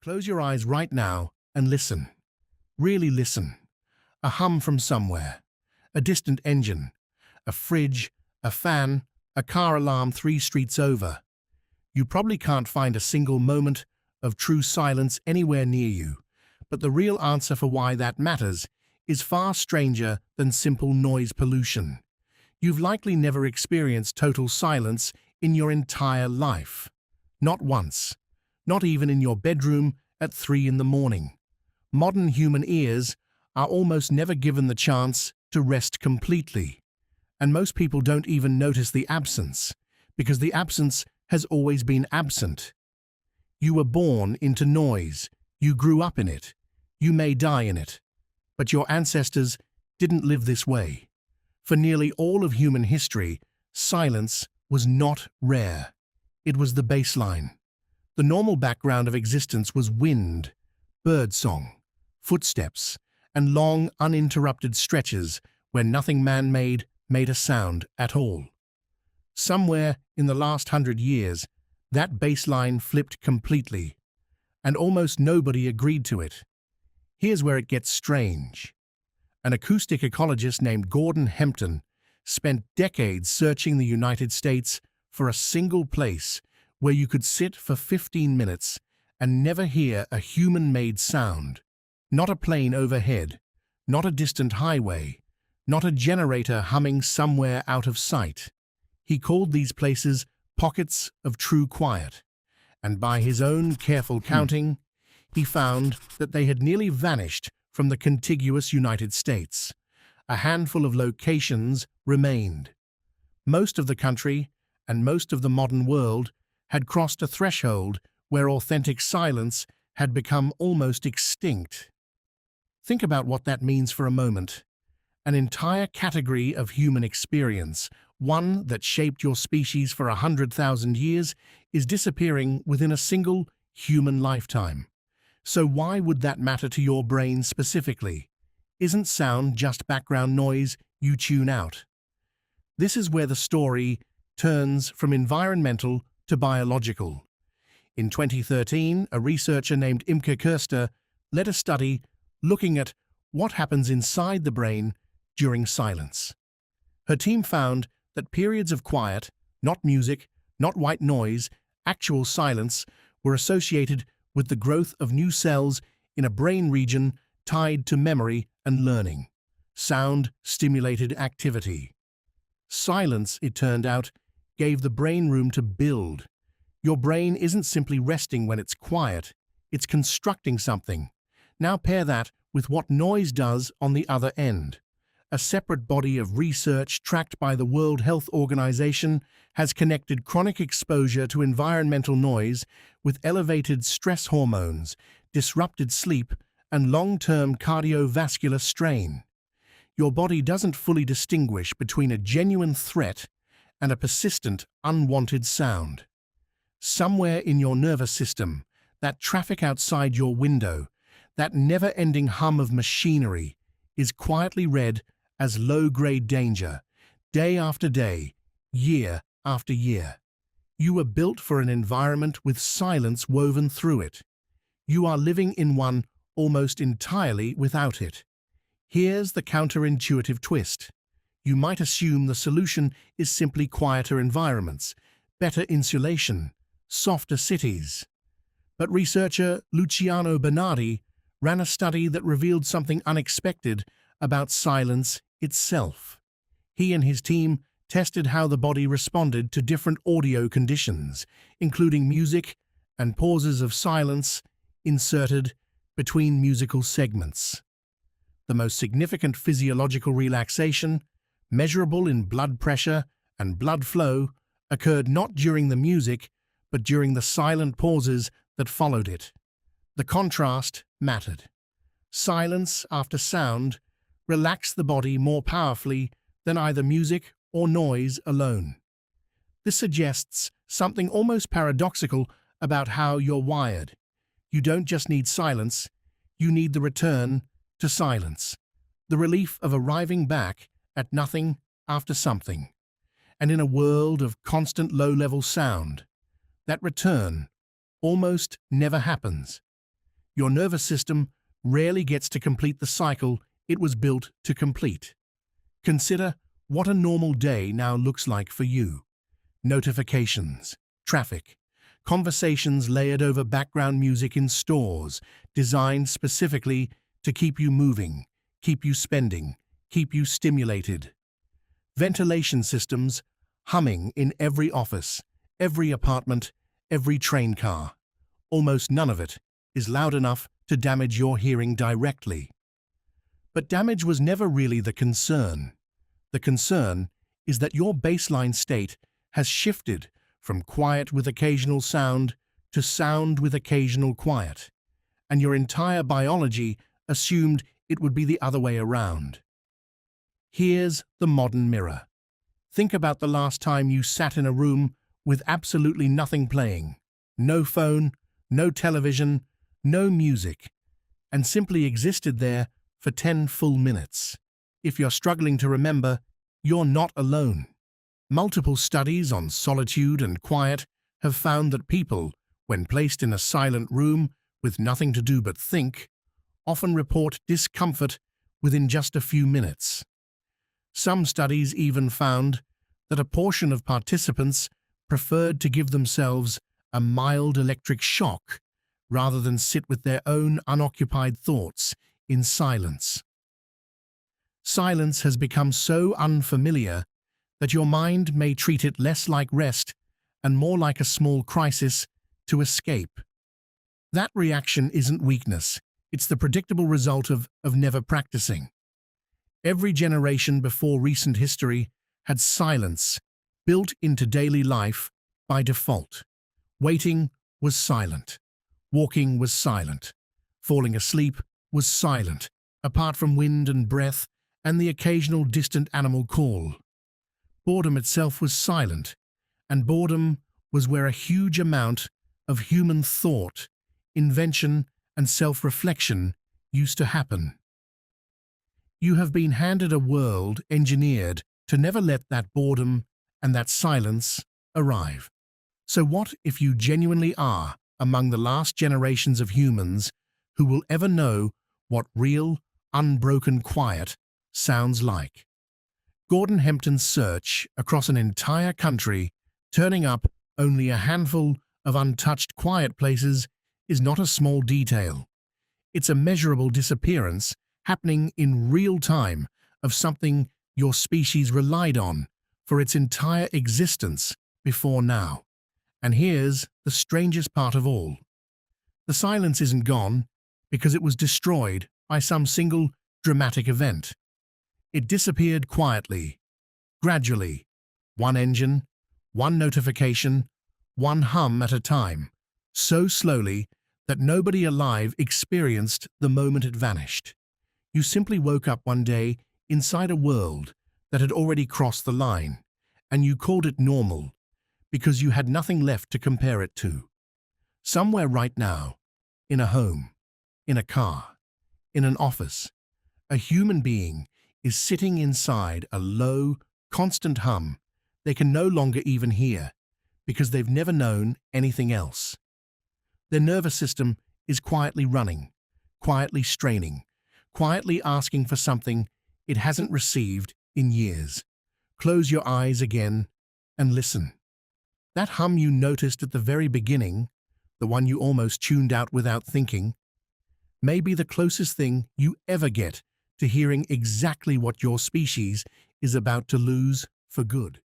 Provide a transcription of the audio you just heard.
Close your eyes right now and listen. Really listen. A hum from somewhere. A distant engine. A fridge. A fan. A car alarm 3 streets over. You probably can't find a single moment of true silence anywhere near you, but the real answer for why that matters is far stranger than simple noise pollution. You've likely never experienced total silence in your entire life. Not once. Not even in your bedroom at 3 in the morning. Modern human ears are almost never given the chance to rest completely. And most people don't even notice the absence, because the absence has always been absent. You were born into noise. You grew up in it. You may die in it. But your ancestors didn't live this way. For nearly all of human history, silence was not rare. It was the baseline. The normal background of existence was wind, birdsong, footsteps, and long, uninterrupted stretches where nothing man-made made a sound at all. Somewhere in the last 100 years, that baseline flipped completely, and almost nobody agreed to it. Here's where it gets strange. An acoustic ecologist named Gordon Hempton spent decades searching the United States for a single place where you could sit for 15 minutes and never hear a human-made sound. Not a plane overhead, not a distant highway, not a generator humming somewhere out of sight. He called these places pockets of true quiet, and by his own careful counting, he found that they had nearly vanished from the contiguous United States. A handful of locations remained. Most of the country and most of the modern world had crossed a threshold where authentic silence had become almost extinct. Think about what that means for a moment. An entire category of human experience, one that shaped your species for 100,000 years, is disappearing within a single human lifetime. So why would that matter to your brain specifically? Isn't sound just background noise you tune out? This is where the story turns from environmental to biological. In 2013, a researcher named Imke Kerster led a study looking at what happens inside the brain during silence. Her team found that periods of quiet, not music, not white noise, actual silence, were associated with the growth of new cells in a brain region tied to memory and learning. Sound stimulated activity. Silence, it turned out, gave the brain room to build. Your brain isn't simply resting when it's quiet, it's constructing something. Now pair that with what noise does on the other end. A separate body of research tracked by the World Health Organization has connected chronic exposure to environmental noise with elevated stress hormones, disrupted sleep, and long-term cardiovascular strain. Your body doesn't fully distinguish between a genuine threat and a persistent, unwanted sound. Somewhere in your nervous system, that traffic outside your window, that never-ending hum of machinery, is quietly read as low-grade danger, day after day, year after year. You were built for an environment with silence woven through it. You are living in one almost entirely without it. Here's the counterintuitive twist. You might assume the solution is simply quieter environments, better insulation, softer cities. But researcher Luciano Bernardi ran a study that revealed something unexpected about silence itself. He and his team tested how the body responded to different audio conditions, including music and pauses of silence inserted between musical segments. The most significant physiological relaxation, measurable in blood pressure and blood flow, occurred not during the music, but during the silent pauses that followed it. The contrast mattered. Silence after sound relaxed the body more powerfully than either music or noise alone. This suggests something almost paradoxical about how you're wired. You don't just need silence, you need the return to silence, the relief of arriving back at nothing after something. And in a world of constant low-level sound, that return almost never happens. Your nervous system rarely gets to complete the cycle it was built to complete. Consider what a normal day now looks like for you. Notifications, traffic, conversations layered over background music in stores, designed specifically to keep you moving, keep you spending, keep you stimulated. Ventilation systems humming in every office, every apartment, every train car. Almost none of it is loud enough to damage your hearing directly. But damage was never really the concern. The concern is that your baseline state has shifted from quiet with occasional sound to sound with occasional quiet, and your entire biology assumed it would be the other way around. Here's the modern mirror. Think about the last time you sat in a room with absolutely nothing playing, no phone, no television, no music, and simply existed there for 10 full minutes. If you're struggling to remember, you're not alone. Multiple studies on solitude and quiet have found that people, when placed in a silent room with nothing to do but think, often report discomfort within just a few minutes. Some studies even found that a portion of participants preferred to give themselves a mild electric shock rather than sit with their own unoccupied thoughts in silence. Silence has become so unfamiliar that your mind may treat it less like rest and more like a small crisis to escape. That reaction isn't weakness, it's the predictable result of never practicing. Every generation before recent history had silence built into daily life by default. Waiting was silent. Walking was silent. Falling asleep was silent, apart from wind and breath and the occasional distant animal call. Boredom itself was silent, and boredom was where a huge amount of human thought, invention, and self-reflection used to happen. You have been handed a world engineered to never let that boredom and that silence arrive. So what if you genuinely are among the last generations of humans who will ever know what real, unbroken quiet sounds like? Gordon Hempton's search across an entire country, turning up only a handful of untouched quiet places, is not a small detail. It's a measurable disappearance happening in real time of something your species relied on for its entire existence before now. And here's the strangest part of all. The silence isn't gone because it was destroyed by some single dramatic event. It disappeared quietly, gradually, one engine, one notification, one hum at a time, so slowly that nobody alive experienced the moment it vanished. You simply woke up one day inside a world that had already crossed the line, and you called it normal because you had nothing left to compare it to. Somewhere right now, in a home, in a car, in an office, a human being is sitting inside a low, constant hum they can no longer even hear because they've never known anything else. Their nervous system is quietly running, quietly straining, quietly asking for something it hasn't received in years. Close your eyes again and listen. That hum you noticed at the very beginning, the one you almost tuned out without thinking, may be the closest thing you ever get to hearing exactly what your species is about to lose for good.